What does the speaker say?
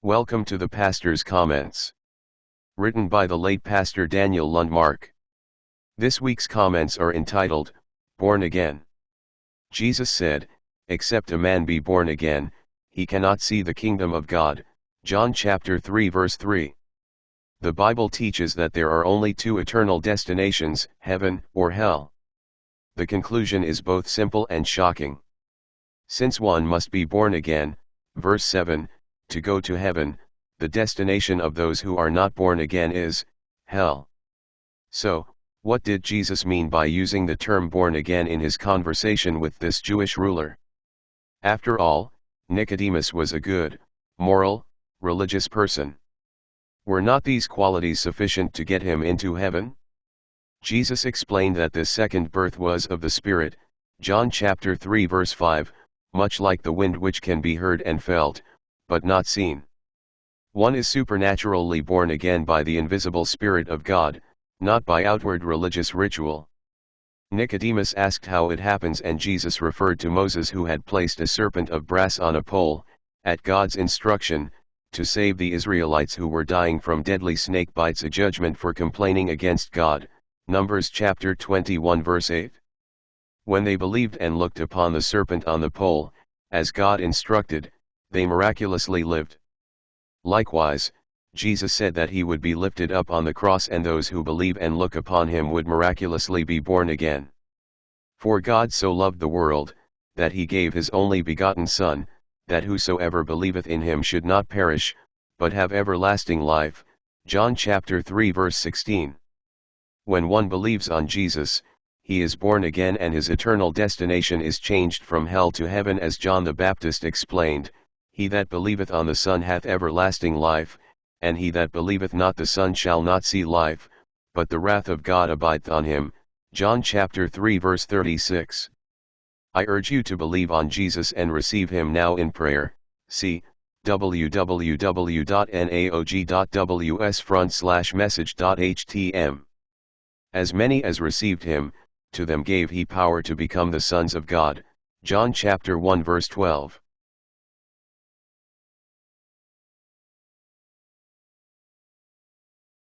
Welcome to the Pastor's Comments. Written by the late Pastor Daniel Lundmark. This week's comments are entitled, Born Again. Jesus said, "Except a man be born again, he cannot see the kingdom of God." John chapter 3 verse 3. The Bible teaches that there are only two eternal destinations, heaven or hell. The conclusion is both simple and shocking. Since one must be born again, verse 7, to go to heaven, the destination of those who are not born again is hell. So, what did Jesus mean by using the term born again in his conversation with this Jewish ruler? After all, Nicodemus was a good, moral, religious person. Were not these qualities sufficient to get him into heaven? Jesus explained that this second birth was of the Spirit, John chapter 3 verse 5, much like the wind which can be heard and felt, but not seen. One is supernaturally born again by the invisible Spirit of God, not by outward religious ritual. Nicodemus asked how it happens, and Jesus referred to Moses, who had placed a serpent of brass on a pole, at God's instruction, to save the Israelites who were dying from deadly snake bites, a judgment for complaining against God, Numbers chapter 21 verse 8. When they believed and looked upon the serpent on the pole, as God instructed, they miraculously lived. Likewise, Jesus said that he would be lifted up on the cross, and those who believe and look upon him would miraculously be born again. For God so loved the world, that he gave his only begotten Son, that whosoever believeth in him should not perish, but have everlasting life. John chapter 3 verse 16. When one believes on Jesus, he is born again, and his eternal destination is changed from hell to heaven, as John the Baptist explained, "He that believeth on the Son hath everlasting life, and he that believeth not the Son shall not see life, but the wrath of God abideth on him." John chapter 3 verse 36. I urge you to believe on Jesus and receive him now in prayer. See www.naog.ws/message.htm. As many as received him, to them gave he power to become the sons of God. John chapter 1 verse 12.